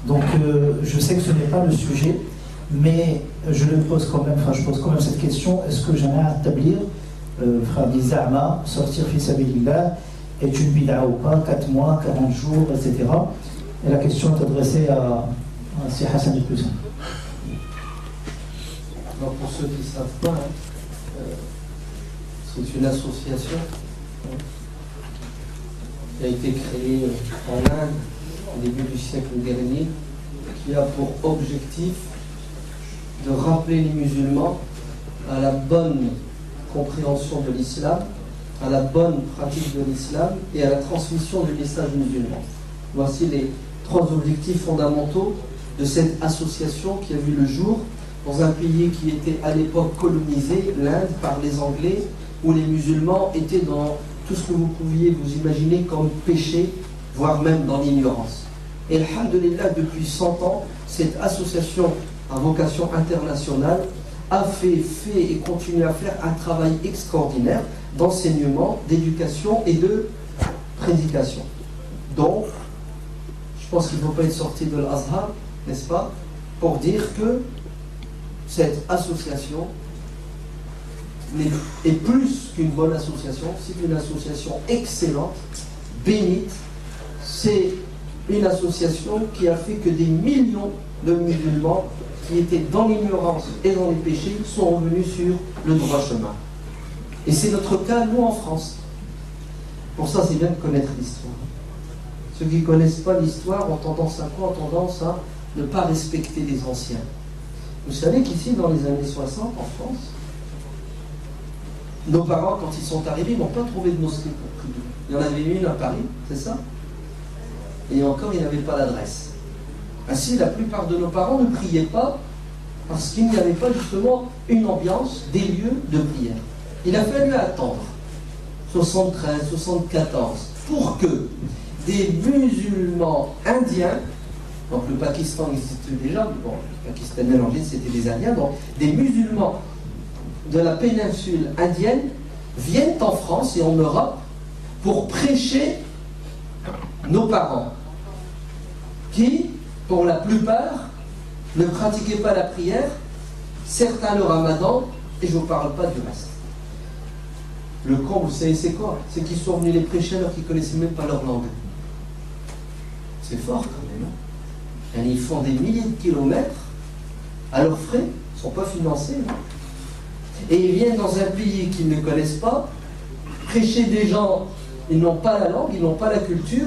Donc je sais que ce n'est pas le sujet, mais je pose quand même cette question, est-ce que j'en ai à établir, frère Za'ma, sortir fi sabilillah, est une bid'a ou pas, 4 mois, 40 jours, etc. Et la question est adressée à Si Hassan al-Poussin. Alors pour ceux qui ne savent pas, c'est une association qui a été créée en Inde au début du siècle dernier, qui a pour objectif de rappeler les musulmans à la bonne compréhension de l'islam, à la bonne pratique de l'islam et à la transmission du message musulman. Voici les 3 objectifs fondamentaux de cette association qui a vu le jour dans un pays qui était à l'époque colonisé, l'Inde, par les Anglais, où les musulmans étaient dans tout ce que vous pouviez vous imaginer comme péché, voire même dans l'ignorance. Et alhamdulillah, depuis 100 ans, cette association à vocation internationale a fait et continue à faire un travail extraordinaire d'enseignement, d'éducation et de prédication. Donc, je pense qu'il ne faut pas être sorti de l'Azhar, n'est-ce pas, pour dire que cette association est plus qu'une bonne association, c'est une association excellente, bénite. C'est une association qui a fait que des millions de musulmans qui étaient dans l'ignorance et dans les péchés sont revenus sur le droit chemin. Et c'est notre cas, nous, en France. Pour ça, c'est bien de connaître l'histoire. Ceux qui ne connaissent pas l'histoire ont tendance à quoi? Ont tendance à ne pas respecter les anciens. Vous savez qu'ici, dans les années 60, en France, nos parents, quand ils sont arrivés, n'ont pas trouvé de mosquée pour prier. Il y en avait une à Paris, c'est ça? Et encore, ils n'avaient pas l'adresse. Ainsi, la plupart de nos parents ne priaient pas parce qu'il n'y avait pas justement une ambiance, des lieux de prière. Il a fallu attendre 73, 74 pour que des musulmans indiens, donc le Pakistan existait déjà, bon, le Pakistan mélangé c'était des Indiens, donc des musulmans de la péninsule indienne viennent en France et en Europe pour prêcher nos parents qui, pour la plupart, ne pratiquaient pas la prière, certains le ramadan, et je ne vous parle pas du reste. Le con, vous savez c'est quoi? C'est qu'ils sont venus les prêcher alors qu'ils ne connaissaient même pas leur langue. C'est fort quand même. Hein? Et ils font des milliers de kilomètres à leurs frais, ils ne sont pas financés. Hein? Et ils viennent dans un pays qu'ils ne connaissent pas, prêcher des gens, ils n'ont pas la langue, ils n'ont pas la culture,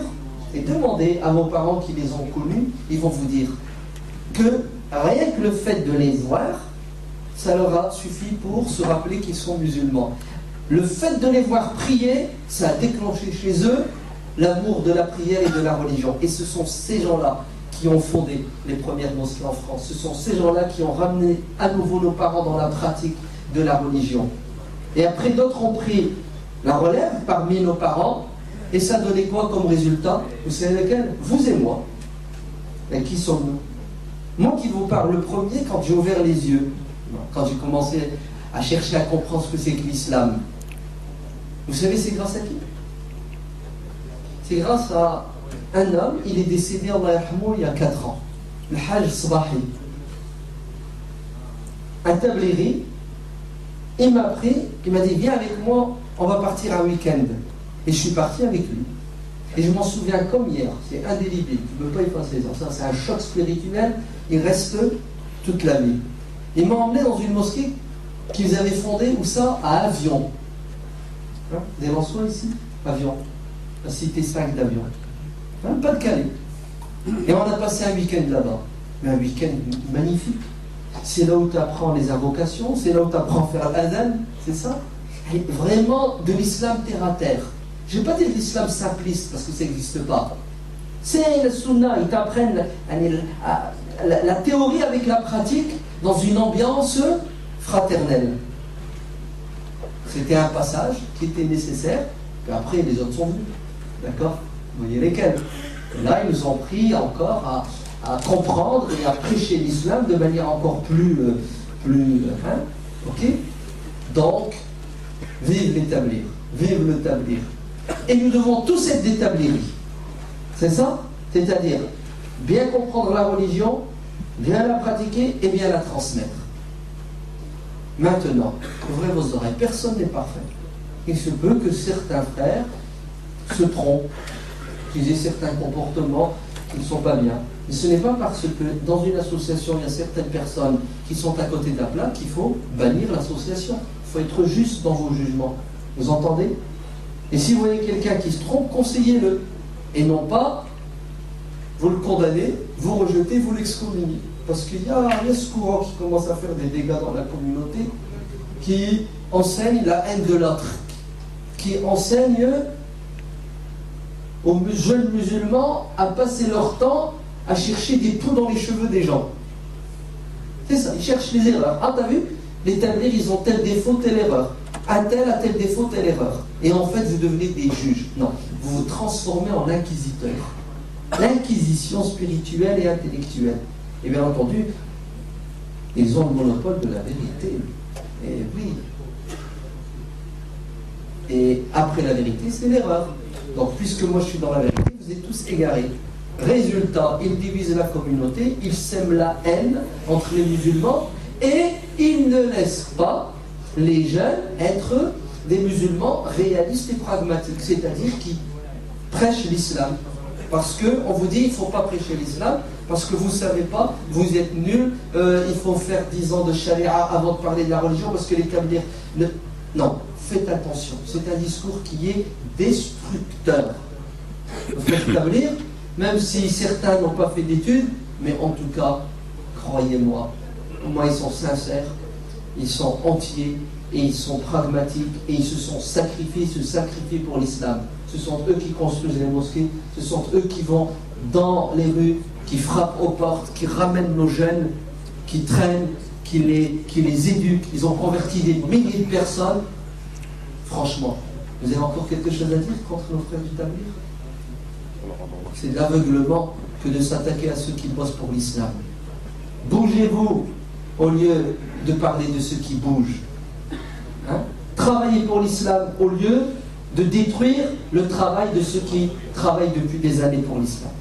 et demandez à vos parents qui les ont connus, ils vont vous dire que rien que le fait de les voir, ça leur a suffi pour se rappeler qu'ils sont musulmans. Le fait de les voir prier, ça a déclenché chez eux l'amour de la prière et de la religion. Et ce sont ces gens-là qui ont fondé les premières mosquées en France. Ce sont ces gens-là qui ont ramené à nouveau nos parents dans la pratique de la religion. Et après, d'autres ont pris la relève parmi nos parents. Et ça donnait quoi comme résultat? Vous savez lequel? Vous et moi. Et qui sommes-nous? Moi qui vous parle le premier, quand j'ai ouvert les yeux, quand j'ai commencé à chercher à comprendre ce que c'est que l'islam, vous savez c'est grâce à qui? C'est grâce à un homme, il est décédé Allah yarhamou il y a 4 ans, le Hajj Sbahi, un tabliri. Il m'a pris, il m'a dit viens avec moi, on va partir un week-end. Et je suis parti avec lui. Et je m'en souviens comme hier, c'est indélébile, je ne peux pas effacer ça. Ça c'est un choc spirituel, il reste toute la vie. Il m'a emmené dans une mosquée qu'ils avaient fondée, où ça? À Avion. Hein? Des Lensois ici? Avion. La cité 5 d'Avion. Hein? Pas de Calais. Et on a passé un week-end là-bas. Mais un week-end magnifique. C'est là où tu apprends les invocations, c'est là où tu apprends à faire l'adhan, c'est ça? Et vraiment de l'islam terre à terre. Je ne vais pas dire l'islam simpliste parce que ça n'existe pas. C'est le sunna, ils t'apprennent la théorie avec la pratique dans une ambiance fraternelle. C'était un passage qui était nécessaire, puis après les autres sont venus. D'accord? Vous voyez lesquels? Et là, ils nous ont pris encore à comprendre et à prêcher l'islam de manière encore plus hein? Ok? Donc, vive l'établir, vive l'établir. Et nous devons tous être d'établir. C'est ça? C'est-à-dire, bien comprendre la religion, bien la pratiquer et bien la transmettre. Maintenant, ouvrez vos oreilles, personne n'est parfait. Il se peut que certains frères se trompent, qu'ils aient certains comportements qui ne sont pas bien. Mais ce n'est pas parce que dans une association, il y a certaines personnes qui sont à côté de la plaque qu'il faut bannir l'association. Il faut être juste dans vos jugements. Vous entendez? Et si vous voyez quelqu'un qui se trompe, conseillez-le. Et non pas, vous le condamnez, vous rejetez, vous l'excommuniez. Parce qu'il y a ce courant qui commence à faire des dégâts dans la communauté, qui enseigne la haine de l'autre, qui enseigne aux jeunes musulmans à passer leur temps à chercher des poux dans les cheveux des gens. C'est ça, ils cherchent les erreurs. Ah, t'as vu? Les tabliers, ils ont tel défaut, telle erreur. Un tel a tel défaut, telle erreur. Et en fait, vous devenez des juges. Non, vous vous transformez en inquisiteurs. L'inquisition spirituelle et intellectuelle. Et bien entendu, ils ont le monopole de la vérité. Et oui. Et après la vérité, c'est l'erreur. Donc, puisque moi je suis dans la vérité, vous êtes tous égarés. Résultat, ils divisent la communauté, ils sèment la haine entre les musulmans et ils ne laissent pas les jeunes être des musulmans réalistes et pragmatiques, c'est-à-dire qui prêchent l'islam. Parce qu'on vous dit, il ne faut pas prêcher l'islam, parce que vous ne savez pas, vous êtes nuls, il faut faire 10 ans de charia avant de parler de la religion, parce que les tablirs... Non, faites attention, c'est un discours qui est destructeur. Faire tablir, même si certains n'ont pas fait d'études, mais en tout cas, croyez-moi, ils sont sincères, ils sont entiers, et ils sont pragmatiques, et ils se sont sacrifiés, pour l'islam. Ce sont eux qui construisent les mosquées, ce sont eux qui vont dans les rues, qui frappent aux portes, qui ramènent nos jeunes, qui traînent, qui les éduquent. Ils ont converti des milliers de personnes. Franchement, vous avez encore quelque chose à dire contre nos frères du Tablir? C'est de l'aveuglement que de s'attaquer à ceux qui bossent pour l'islam. Bougez-vous au lieu de parler de ceux qui bougent. Hein? Travaillez pour l'islam au lieu de détruire le travail de ceux qui travaillent depuis des années pour l'islam.